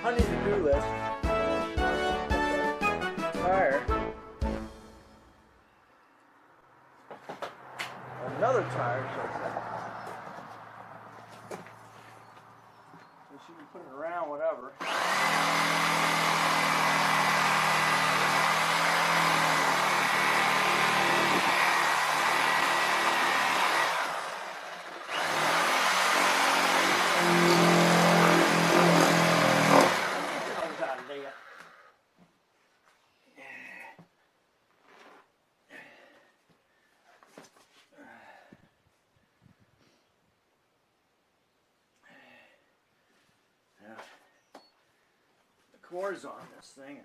honey to-do list. Tire. Another tire, so we should be putting it around, whatever. Cords on this thing.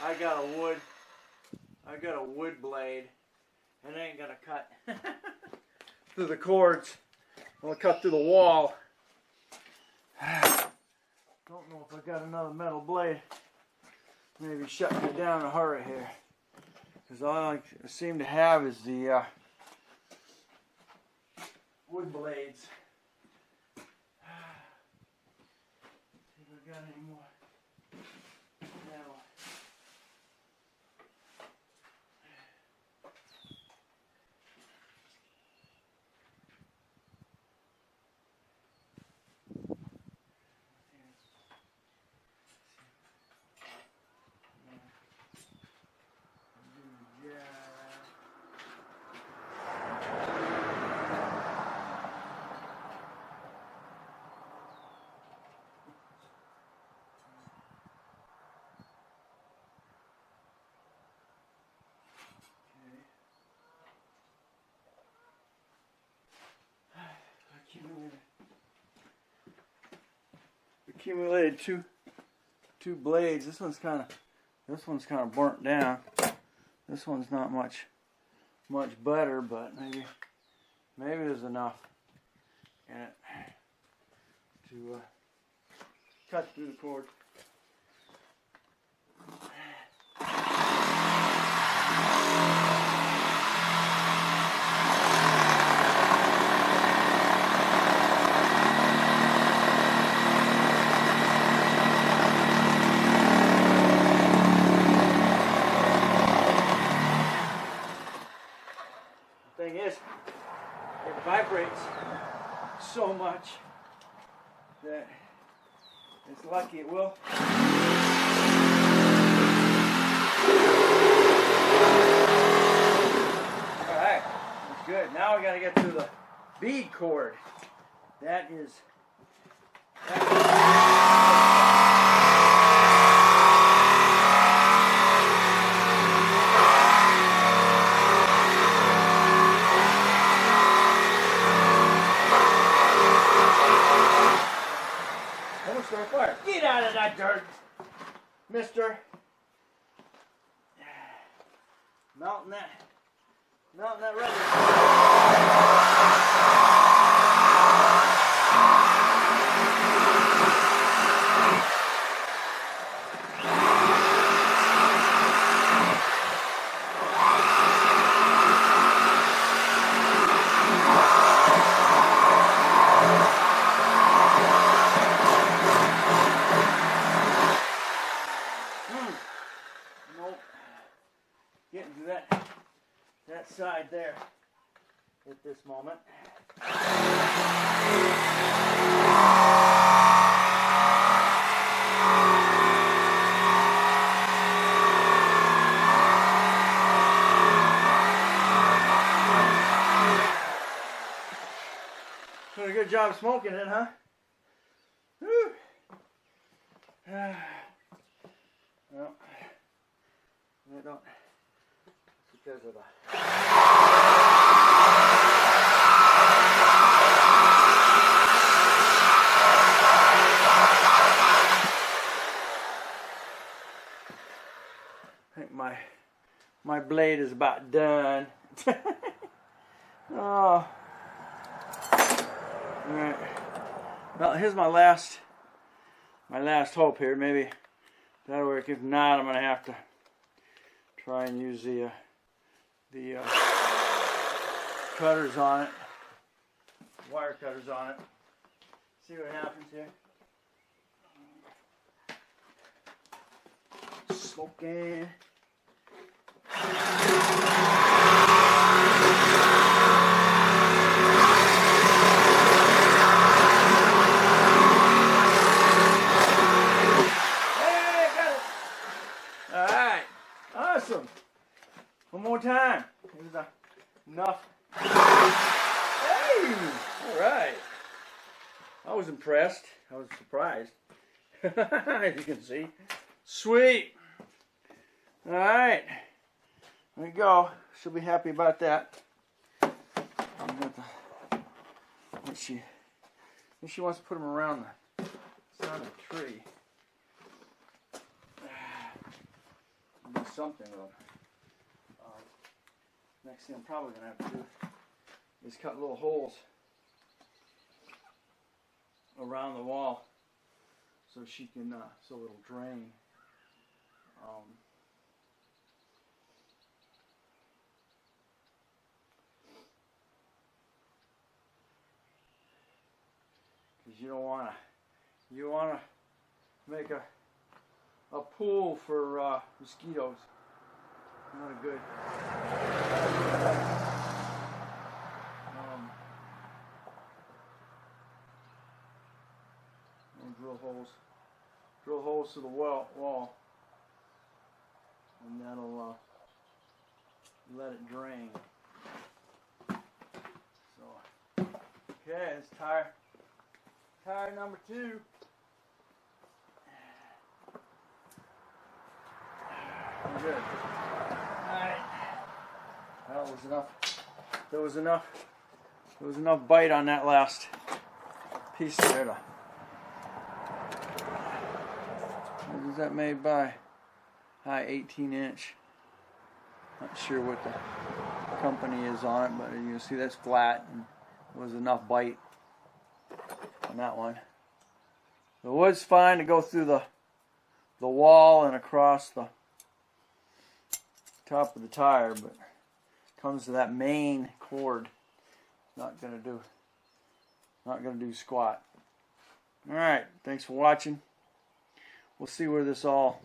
I got a wood blade, and it ain't gonna cut through the cords. I'm gonna cut through the wall. Don't know if I got another metal blade. Maybe shutting me down in a hurry here, because all I seem to have is the wood blades. See if I got any more metal. Accumulated two blades. This one's kind of burnt down. This one's not much better, but maybe there's enough in it to cut through the cord. Thing is, it vibrates so much that it's lucky it will. Alright, that's good. Now we got to get to the bead cord. That is fire. Get out of that dirt, mister. Melting that rubber. Getting to that side there at this moment. Doing a good job smoking it, huh? Whew. because of the... I think my blade is about done. Oh. Alright. Well, here's my last hope here. Maybe that'll work. If not, I'm gonna have to try and use the cutters on it, wire cutters on it. See what happens here. Smoking. Awesome. One more time. Here's enough. Hey! Alright. I was impressed. I was surprised. As you can see. Sweet. Alright. There we go. She'll be happy about that. If she wants to put them around the side of the tree. Do something with them. Next thing I'm probably going to have to do is cut little holes around the wall so she can, so it'll drain. Because you want to make a pool for mosquitoes. Not a good. Drill holes to the wall, and that'll let it drain. So, okay, it's tire number 2. Good. Alright. Well, there was enough bite on that last piece there. What is that made by? High 18-inch. Not sure what the company is on it, but you can see that's flat, and there was enough bite on that one. The wood's fine to go through the wall and across the top of the tire, but comes to that main cord, not gonna do squat. All right, thanks for watching. We'll see where this all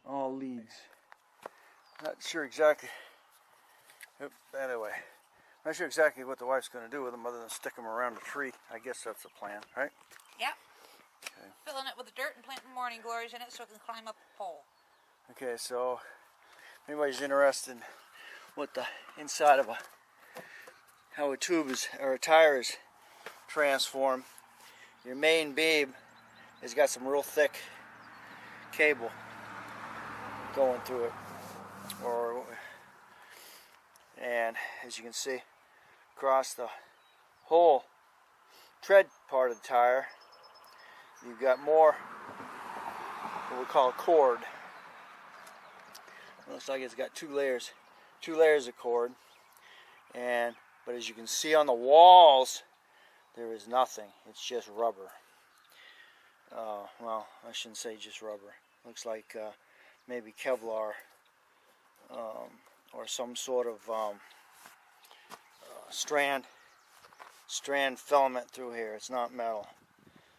leads. Not sure exactly. Anyway, not sure exactly what the wife's gonna do with them other than stick them around the tree. I guess that's the plan, right? Yep. Okay. Filling it with the dirt and planting morning glories in it so it can climb up the pole. Okay, so if anybody's interested in what the inside of how a tube is, or a tire is transformed, your main beam has got some real thick cable going through it, and as you can see, across the whole tread part of the tire, you've got more what we call a cord. Looks like it's got two layers of cord, but as you can see on the walls, there is nothing. It's just rubber. Well, I shouldn't say just rubber. Looks like maybe Kevlar or some sort of strand filament through here. It's not metal.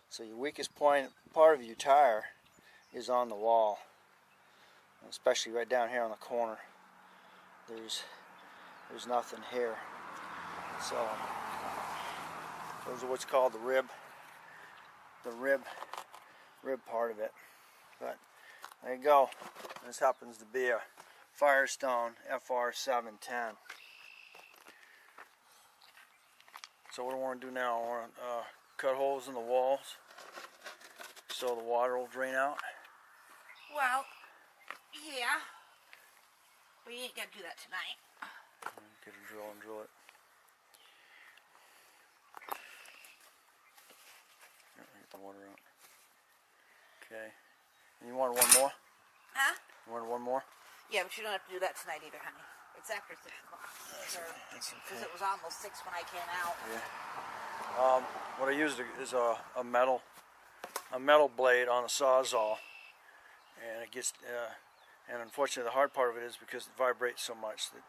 So your weakest part of your tire is on the wall, especially right down here on the corner. There's nothing here. So those are what's called the rib part of it. But there you go. This happens to be a Firestone FR710. So what I want to do now, I want to cut holes in the walls so the water will drain out. Well, yeah. But you ain't got to do that tonight. Get a drill and drill it. Get the water out. Okay. And you wanted one more? Huh? You wanted one more? Yeah, but you don't have to do that tonight either, honey. It's after 6 o'clock. That's Because okay. it was almost 6 when I came out. Yeah. What I used is a metal blade on a sawzall, and it gets and unfortunately the hard part of it is because it vibrates so much that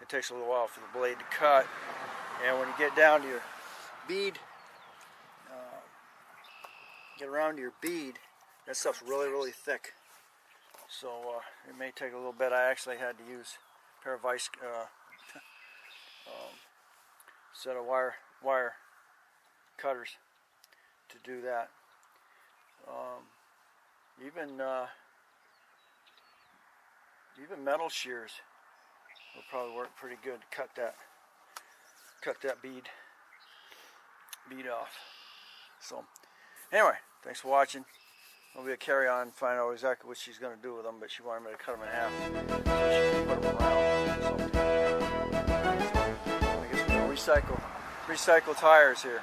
it takes a little while for the blade to cut. And when you get down to your bead, get around to your bead, that stuff's really thick. So it may take a little bit. I actually had to use a pair of vice set of wire cutters to do that. Even metal shears will probably work pretty good to cut that bead off. So anyway, thanks for watching. It'll be a carry on, find out exactly what she's going to do with them, but she wanted me to cut them in half so she can put them around. So I guess we're going to recycle tires here.